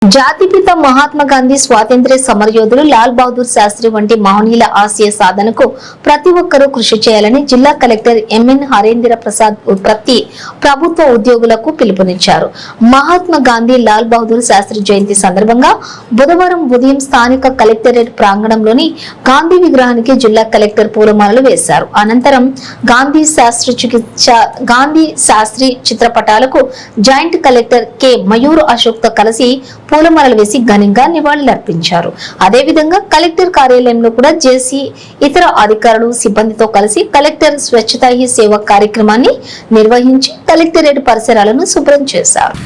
జాతిపిత మహాత్మా గాంధీ స్వాతంత్ర్య సమరయోధులు లాల్ బహదూర్ శాస్త్రి వంటి మహనీయుల ఆశయ సాధనకు ప్రతి ఒక్కరూ కృషి చేయాలని జిల్లా కలెక్టర్ ఎంఎన్ హరేంద్ర ప్రసాద్ ప్రతి ప్రభుత్వ ఉద్యోగులకు పిలుపునిచ్చారు. మహాత్మా గాంధీ లాల్ బహదూర్ శాస్త్రి జయంతి సందర్భంగా బుధవారం ఉదయం స్థానిక కలెక్టరేట్ ప్రాంగణంలోని గాంధీ విగ్రహానికి జిల్లా కలెక్టర్ పూలమాలలు వేశారు. అనంతరం గాంధీ శాస్త్రి చిత్రపటాలకు joint collector K Mayur Ashok తో కలిసి పూలమాలలు వేసి ఘనంగా నివాళులర్పించారు. అదేవిధంగా కలెక్టర్ కార్యాలయంలో కూడా జేసీ ఇతర అధికారులు సిబ్బందితో కలిసి కలెక్టర్ స్వచ్ఛతా హీ సేవ కార్యక్రమాన్ని నిర్వహించి కలెక్టరేట్ పరిసరాలను శుభ్రం చేశారు.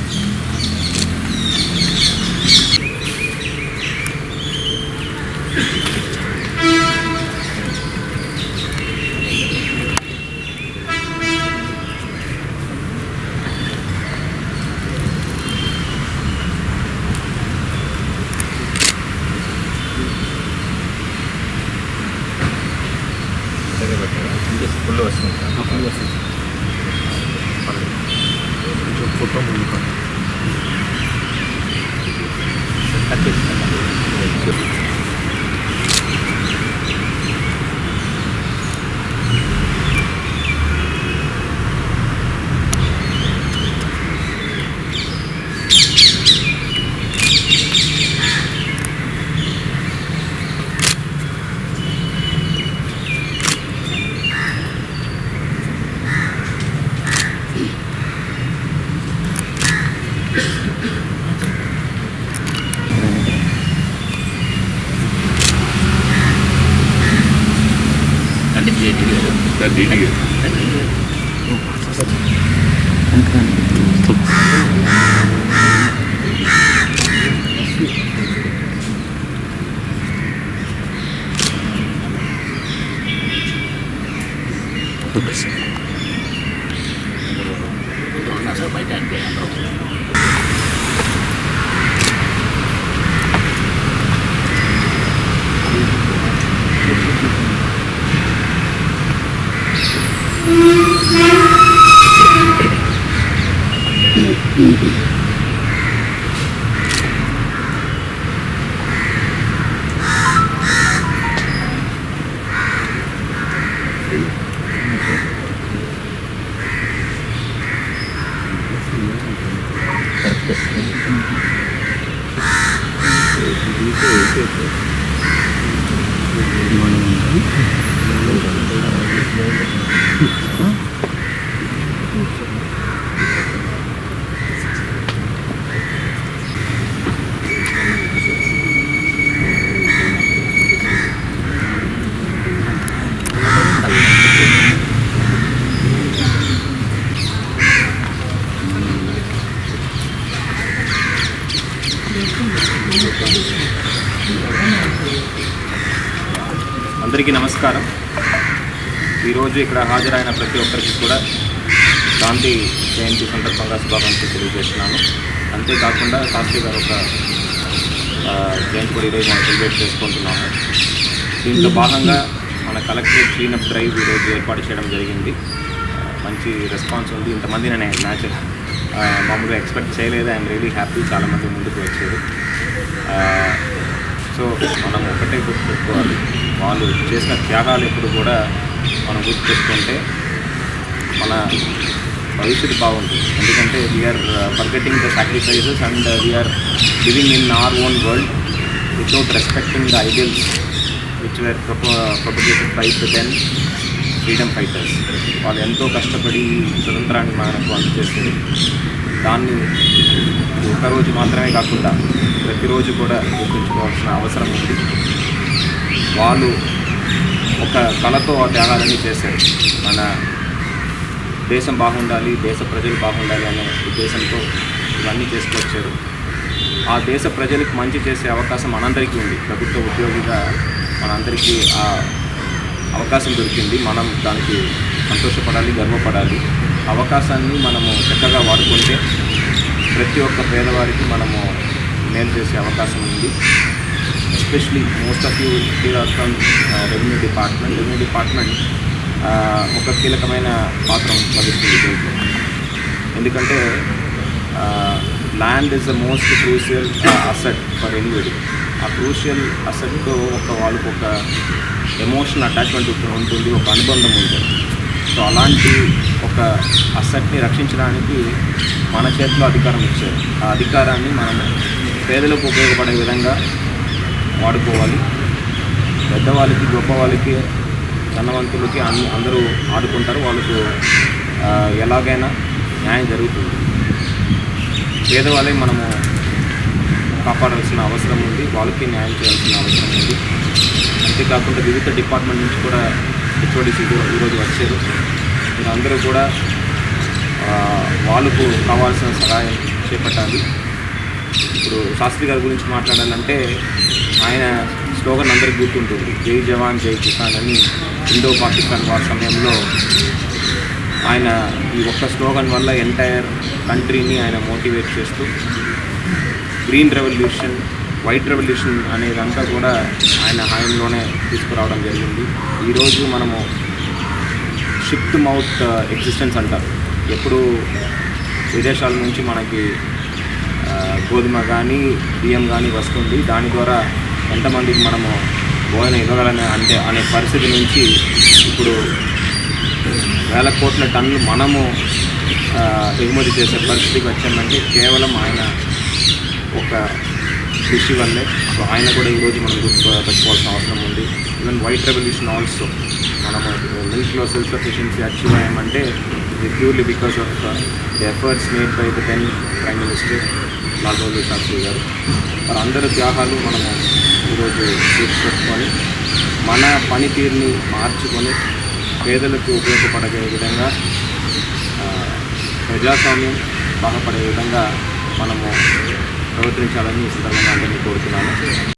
फोटो అందరికీ నమస్కారం. ఈరోజు ఇక్కడ హాజరైన ప్రతి ఒక్కరికి కూడా గాంధీ జయంతి సందర్భంగా శుభాకాంక్షలు తెలియజేస్తున్నాను. అంతేకాకుండా శాస్త్రి గారు ఒక జయంతి కూడా ఈరోజు మనం సెలబ్రేట్ చేసుకుంటున్నాము. దీంట్లో భాగంగా మన కలెక్టరేట్ క్లీనప్ డ్రైవ్ ఈరోజు ఏర్పాటు చేయడం జరిగింది. మంచి రెస్పాన్స్ ఉంది. ఇంతమంది నేను మామూలుగా ఎక్స్పెక్ట్ చేయలేదు. I'm really happy. చాలామంది ముందుకు వచ్చారు. సో మనం ఒకటే గుర్తుపెట్టుకోవాలి, వాళ్ళు చేసిన త్యాగాలు ఎప్పుడు కూడా మనం గుర్తుపెట్టుకుంటే మన భవిష్యత్తు బాగుంటుంది. ఎందుకంటే we're forgetting the sacrifices and we're living in our own world without respecting the ideals which were propagated by the then freedom fighters. వాళ్ళు ఎంతో కష్టపడి స్వతంత్రాన్ని మనకు అందజేస్తారు. దాన్ని ఒకరోజు మాత్రమే కాకుండా ప్రతిరోజు కూడా గుర్తుంచుకోవాల్సిన అవసరం ఉంది. వాళ్ళు ఒక కళతో ఆ త్యాగాలన్నీ చేశారు. మన దేశం బాగుండాలి, దేశ ప్రజలు బాగుండాలి అనే ఉద్దేశంతో ఇవన్నీ చేసుకొచ్చారు. ఆ దేశ ప్రజలకు మంచి చేసే అవకాశం మనందరికీ ఉంది. ప్రభుత్వ ఉద్యోగిగా మనందరికీ ఆ అవకాశం దొరికింది. మనం దానికి సంతోషపడాలి, గర్వపడాలి. అవకాశాన్ని మనము చక్కగా వాడుకుంటే ప్రతి ఒక్క పేదవారికి మనము మేలు చేసే అవకాశం ఉంది. Especially most of you here are from revenue department ఒక కీలకమైన పాత్ర వహిస్తుంది దీంట్లో. ఎందుకంటే land is the most crucial asset for anybody. ఆ క్రూషియల్ అసెట్తో వాళ్ళకు ఒక ఎమోషనల్ అటాచ్మెంట్ ఉంటుంది, ఒక అనుబంధం ఉంటుంది. సో అలాంటి ఒక అసెట్ని రక్షించడానికి మన చేతిలో అధికారం ఇచ్చారు. ఆ అధికారాన్ని మనము పేదలకు ఉపయోగపడే విధంగా వాడుకోవాలి. పెద్దవాళ్ళకి, గొప్పవాళ్ళకి, ధనవంతులకి అందరూ ఆడుకుంటారు. వాళ్ళకు ఎలాగైనా న్యాయం జరుగుతుంది. పేదవాళ్ళే మనము కాపాడాల్సిన అవసరం ఉంది, వాళ్ళకి న్యాయం చేయాల్సిన అవసరం ఉంది. అంతేకాకుండా వివిధ డిపార్ట్మెంట్ నుంచి కూడా హెచ్ఓడిస్ ఈరోజు వచ్చారు. మీరు అందరూ కూడా వాళ్ళకు కావాల్సిన సహాయం చేపట్టాలి. ఇప్పుడు శాస్త్రి గారి గురించి మాట్లాడాలంటే ఆయన స్లోగన్ అందరికీ గుర్తుంటుంది, జై జవాన్ జై కిసాన్ అని. ఇండో పాకిస్తాన్ వార్ సమయంలో ఆయన ఈ ఒక్క స్లోగన్ వల్ల ఎంటైర్ కంట్రీని ఆయన మోటివేట్ చేస్తూ గ్రీన్ రెవల్యూషన్, వైట్ రెవల్యూషన్ అనేదంతా కూడా ఆయన హాయంలోనే తీసుకురావడం జరిగింది. ఈరోజు మనము షిప్ టు మౌత్ ఎగ్జిస్టెన్స్ అంటారు. ఎప్పుడు విదేశాల నుంచి మనకి గోధుమ కానీ బియ్యం కానీ వస్తుంది, దాని ద్వారా ఎంతమందికి మనము భోజనం ఇవ్వగలని అనే పరిస్థితి నుంచి ఇప్పుడు వేల కోట్ల టన్నులు మనము ఎగుమతి చేసే పరిస్థితికి వచ్చామంటే కేవలం ఆయన ఒక కృషి వల్లే. సో ఆయన కూడా ఈరోజు మనం పెట్టుకోవాల్సిన అవసరం ఉంది. ఈవెన్ వైట్ రెవల్యూషన్ ఆల్సో మనము మిల్క్లో సెల్ఫ్ సఫిషియన్సీ అచీవ్ అయ్యామంటే ఇది purely because of the efforts made by the 10th prime minister Lal Bahadur Shastri గారు. వారందరి త్యాగాలు మనము ఈరోజు గుర్తుపెట్టుకొని మన పనితీరుని మార్చుకొని పేదలకు ఉపయోగపడే విధంగా, ప్రజాస్వామ్యం బాగుపడే విధంగా మనము ప్రవర్తించాలని ఈ సందర్భంగా అందరినీ కోరుతున్నాను.